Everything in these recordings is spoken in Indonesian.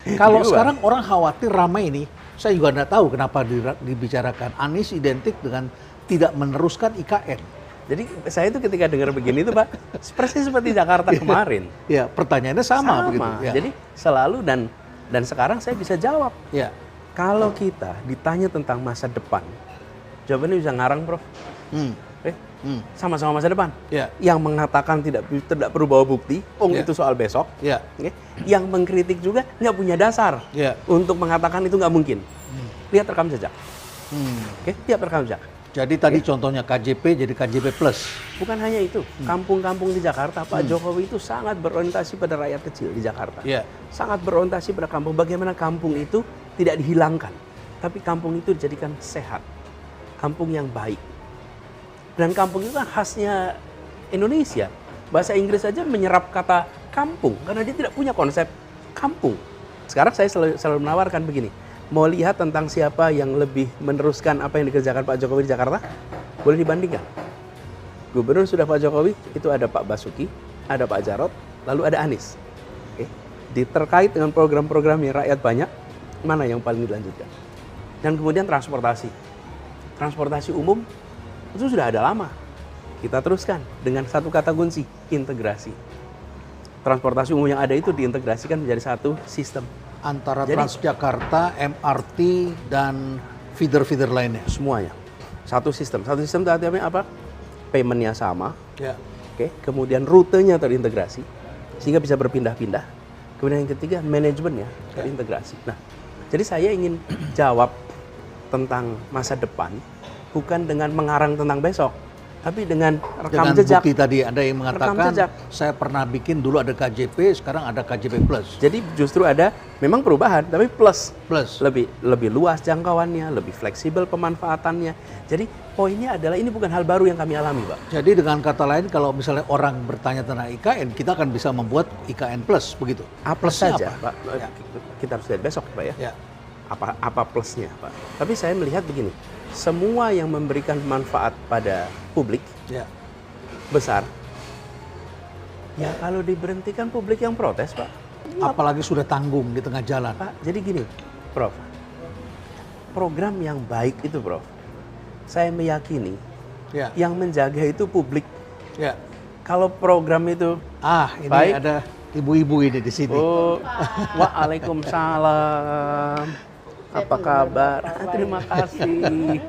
Kalau Diubah. sekarang orang khawatir ramai ini, saya juga nggak tahu kenapa dibicarakan. Anies identik dengan tidak meneruskan IKN. Jadi saya itu ketika dengar begini tuh Pak, persis seperti Jakarta kemarin. Ya, pertanyaannya sama begitu. Ya. Jadi selalu dan sekarang saya bisa jawab. Ya. Kalau kita ditanya tentang masa depan, jawabannya bisa ngarang, Prof. Sama-sama masa depan. Ya. Yang mengatakan tidak perlu bawa bukti, Ya. itu soal besok. Ya. Oke. Yang mengkritik juga nggak punya dasar Ya. untuk mengatakan itu nggak mungkin. Lihat rekam jejak. Oke, lihat rekam jejak. Jadi tadi contohnya KJP jadi KJP plus. Bukan hanya itu, kampung-kampung di Jakarta, Pak Jokowi itu sangat berorientasi pada rakyat kecil di Jakarta. Ya. Sangat berorientasi pada kampung. Bagaimana kampung itu tidak dihilangkan, tapi kampung itu dijadikan sehat. Kampung yang baik. Dan kampung itu kan khasnya Indonesia. Bahasa Inggris saja menyerap kata kampung, karena dia tidak punya konsep kampung. Sekarang saya selalu menawarkan begini, mau lihat tentang siapa yang lebih meneruskan apa yang dikerjakan Pak Jokowi di Jakarta? Boleh dibandingkan. Gubernur sudah Pak Jokowi, itu ada Pak Basuki, ada Pak Jarot, lalu ada Anies. Oke. Terkait dengan program-program yang rakyat banyak, mana yang paling dilanjutkan? Dan kemudian transportasi. Transportasi umum itu sudah ada lama. Kita teruskan dengan satu kata kunci, integrasi. Transportasi umum yang ada itu diintegrasikan menjadi satu sistem. Antara Jadi- Transjakarta, MRT, dan feeder-feeder lainnya. Semuanya. Satu sistem. Satu sistem itu artinya apa? Payment-nya sama. Ya. Oke. Kemudian rutenya terintegrasi. Sehingga bisa berpindah-pindah. Kemudian yang ketiga, manajemennya terintegrasi. Nah, jadi saya ingin jawab tentang masa depan. Bukan dengan mengarang tentang besok. Tapi dengan rekam Dengan jejak. bukti tadi ada yang mengatakan jejak. saya pernah bikin dulu ada KJP, sekarang ada KJP plus. Jadi justru ada memang perubahan, tapi plus. Plus. Lebih luas jangkauannya, lebih fleksibel pemanfaatannya. Jadi poinnya adalah ini bukan hal baru yang kami alami, Pak. Jadi dengan kata lain kalau misalnya orang bertanya tentang IKN, kita akan bisa membuat IKN plus begitu. A plus Plusnya saja, apa? Pak. Ya. Kita harus lihat besok, Pak ya. Ya. Apa plusnya, Pak. Tapi saya melihat begini, semua yang memberikan manfaat pada publik Ya. besar, ya kalau diberhentikan publik yang protes, Pak. Apalagi sudah tanggung di tengah jalan. Pak, jadi gini, Prof. Program yang baik itu, Prof. Saya meyakini Ya. yang menjaga itu publik. Ya. Kalau program itu Ini baik. ada ibu-ibu ini di sini. Oh, waalaikumsalam. Apa kabar? Terima kasih.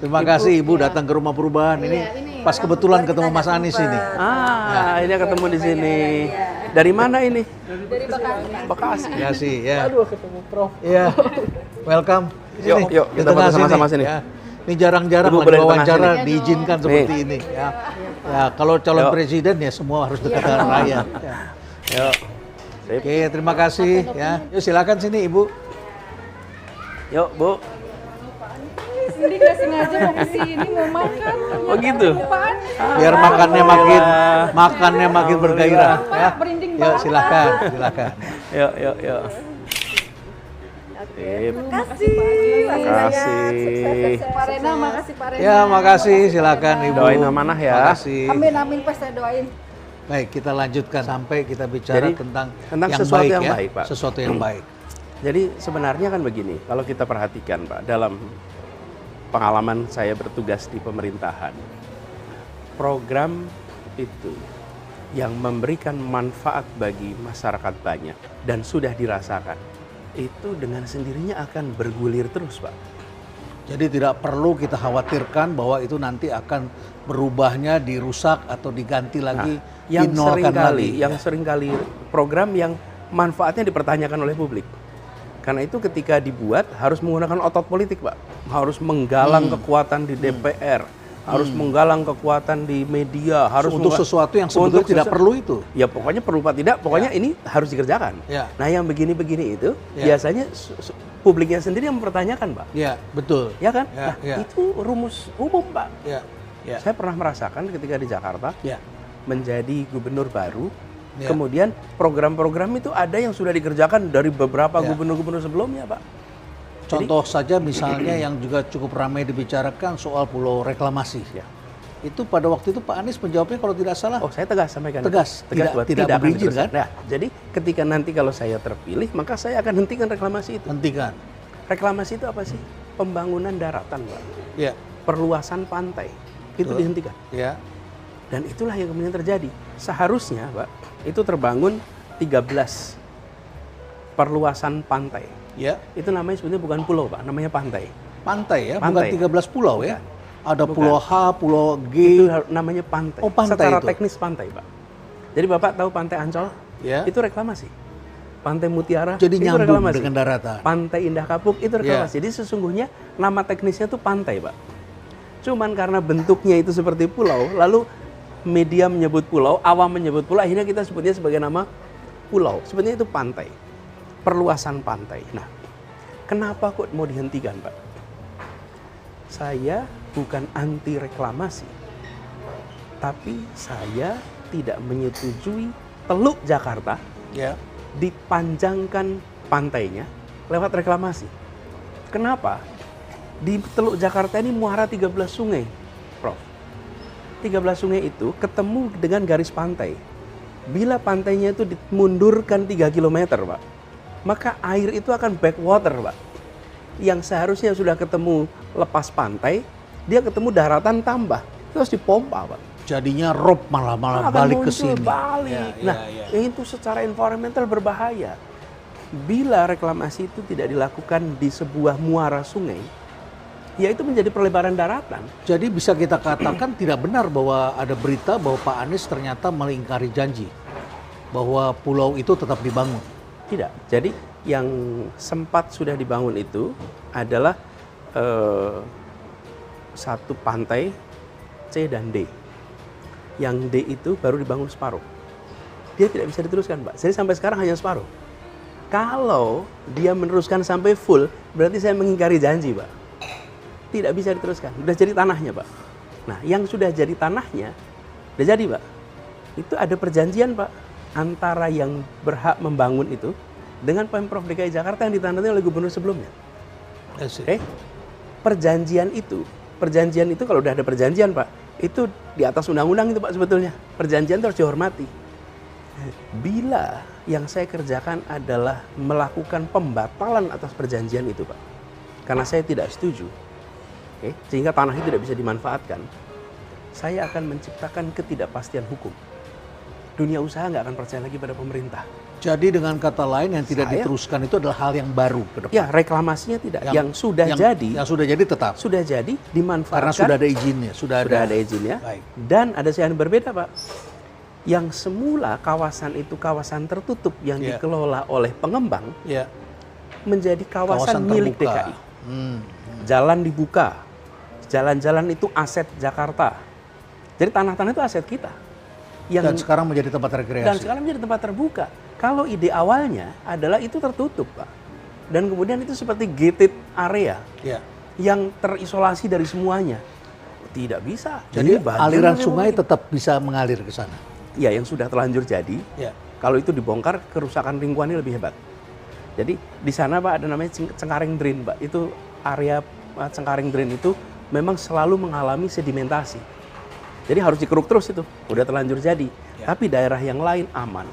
Terima kasih Ibu datang ke rumah perubahan ini. Pas kebetulan ketemu Mas Anies ini. Ini ketemu di sini. Dari mana ini? Dari Bekasi. Bekasi. Ya sih, ya. Aduh, ketemu Prof. Iya. Welcome. Yuk, yuk, Di kita tengah foto sama-sama sini. Ya. Ini jarang-jarang Ibu lagi boleh di tengah wawancara sini. diizinkan seperti ini. Ya. Ya, kalau calon Yuk. presiden ya semua harus dekat dengan rakyat. Ya. Yuk. Sip. Oke, terima kasih ya. Yuk silakan sini Ibu. Yuk, Bu. Ini nggak sengaja mau kesini mau makan. Oh gitu. Apaan? Biar makannya makin bergairah ya. Merinding Yuk banget. silakan, silakan. Yuk, yuk, yuk. Sip. Makasih. Makasih. Pak Rena, makasih Pak Rena. Ya, makasih. Silakan Ibu. Doain amanah ya. Makasih. Amin, amin, pas saya doain. Baik, kita lanjutkan sampai kita bicara Jadi, tentang yang sesuatu baik yang ya. baik, Pak. Sesuatu yang baik. Jadi sebenarnya kan begini, kalau kita perhatikan Pak, dalam pengalaman saya bertugas di pemerintahan, program itu yang memberikan manfaat bagi masyarakat banyak dan sudah dirasakan, itu dengan sendirinya akan bergulir terus Pak. Jadi tidak perlu kita khawatirkan bahwa itu nanti akan berubahnya, dirusak atau diganti lagi, yang dinolkan lagi. seringkali program yang manfaatnya dipertanyakan oleh publik. Karena itu ketika dibuat harus menggunakan otot politik, Pak. Harus menggalang kekuatan di DPR, harus menggalang kekuatan di media, harus untuk sesuatu yang sebetulnya tidak perlu itu. Ya pokoknya perlu Pak tidak, pokoknya ini harus dikerjakan. Ya. Nah, yang begini-begini itu Ya. biasanya publiknya sendiri yang mempertanyakan, Pak. Ya, betul. Ya kan? Ya, Nah, ya. itu rumus umum, Pak. Ya. Ya. Saya pernah merasakan ketika di Jakarta Ya. menjadi gubernur baru. Ya. Kemudian program-program itu ada yang sudah dikerjakan dari beberapa Ya. gubernur-gubernur sebelumnya, Pak. Contoh saja misalnya yang juga cukup ramai dibicarakan soal pulau reklamasi. Ya. Itu pada waktu itu Pak Anies menjawabnya kalau tidak salah Oh, saya tegas sampaikan. Tegas, tidak bahwa akan akan berizin, diteruskan. kan? Nah, jadi ketika nanti kalau saya terpilih, maka saya akan hentikan reklamasi itu. Hentikan. Reklamasi itu apa sih? Pembangunan daratan, Pak. Ya. Perluasan pantai. Itu Betul. dihentikan. Ya. Dan itulah yang kemudian terjadi. Seharusnya, Pak, itu terbangun 13 perluasan pantai. Ya. Itu namanya sebenarnya bukan pulau, Pak, namanya pantai. Pantai ya, Pantai. bukan 13 pulau ya. Ada Bukan. pulau H, pulau G. Itu namanya pantai. Oh, pantai Secara itu. teknis pantai, Pak. Jadi Bapak tahu Pantai Ancol? Ya. Itu reklamasi. Pantai Mutiara Jadi itu nyambung reklamasi. dengan daratan. Pantai Indah Kapuk itu reklamasi. Jadi sesungguhnya nama teknisnya itu pantai, Pak. Cuman karena bentuknya itu seperti pulau, lalu media menyebut pulau, awam menyebut pulau, akhirnya kita sebutnya sebagai nama pulau. Sebenarnya itu pantai. Perluasan pantai. Nah, kenapa kok mau dihentikan, Pak? Saya bukan anti reklamasi. Tapi saya tidak menyetujui Teluk Jakarta Ya. dipanjangkan pantainya lewat reklamasi. Kenapa? Di Teluk Jakarta ini muara 13 sungai, Prof. 13 sungai itu ketemu dengan garis pantai. Bila pantainya itu dimundurkan 3 km, Pak, maka air itu akan backwater, Pak. Yang seharusnya sudah ketemu lepas pantai, dia ketemu daratan tambah. Terus dipompa, Pak. Jadinya rob malah Akan balik ke muncul, sini. balik. Ya, Nah, ya. itu secara environmental berbahaya. Bila reklamasi itu tidak dilakukan di sebuah muara sungai, ya itu menjadi perlebaran daratan. Jadi bisa kita katakan tidak benar bahwa ada berita bahwa Pak Anies ternyata melingkari janji bahwa pulau itu tetap dibangun. Tidak. Jadi yang sempat sudah dibangun itu adalah satu pantai C dan D. Yang D itu baru dibangun separuh. Dia tidak bisa diteruskan, Pak. Jadi sampai sekarang hanya separuh. Kalau dia meneruskan sampai full, berarti saya mengingkari janji, Pak. Tidak bisa diteruskan. Sudah jadi tanahnya, Pak. Nah, yang sudah jadi tanahnya, sudah jadi, Pak. Itu ada perjanjian, Pak, antara yang berhak membangun itu dengan Pemprov DKI Jakarta yang ditandatangani oleh gubernur sebelumnya. Oke? Perjanjian itu kalau udah ada perjanjian, Pak, itu di atas undang-undang itu, Pak, sebetulnya. Perjanjian itu harus dihormati. Bila yang saya kerjakan adalah melakukan pembatalan atas perjanjian itu, Pak, karena saya tidak setuju, oke, sehingga tanah itu tidak bisa dimanfaatkan, saya akan menciptakan ketidakpastian hukum. Dunia usaha nggak akan percaya lagi pada pemerintah. Jadi dengan kata lain yang tidak Saya- diteruskan itu adalah hal yang baru ke depan. Ya, reklamasinya tidak. Yang sudah jadi, Yang sudah jadi tetap. sudah jadi dimanfaatkan. Karena sudah ada izinnya, sudah ada izinnya. Baik. Dan ada yang berbeda, Pak. Yang semula kawasan itu kawasan tertutup yang Ya. dikelola oleh pengembang Ya. menjadi kawasan milik terbuka. DKI. Hmm. Jalan dibuka. Jalan-jalan itu aset Jakarta. Jadi tanah-tanah itu aset kita. Dan sekarang menjadi tempat rekreasi. Dan sekarang menjadi tempat terbuka. Kalau ide awalnya adalah itu tertutup, Pak. Dan kemudian itu seperti gated area Ya. yang terisolasi dari semuanya. Tidak bisa. Jadi Ini bagian aliran dari sungai republik. tetap bisa mengalir ke sana. Ya, yang sudah terlanjur jadi. Ya. Kalau itu dibongkar, kerusakan lingkungannya lebih hebat. Jadi di sana, Pak, ada namanya Cengkareng Drain, Pak. Itu area Cengkareng Drain itu memang selalu mengalami sedimentasi. Jadi harus dikeruk terus itu. Udah terlanjur jadi. Ya. Tapi daerah yang lain aman.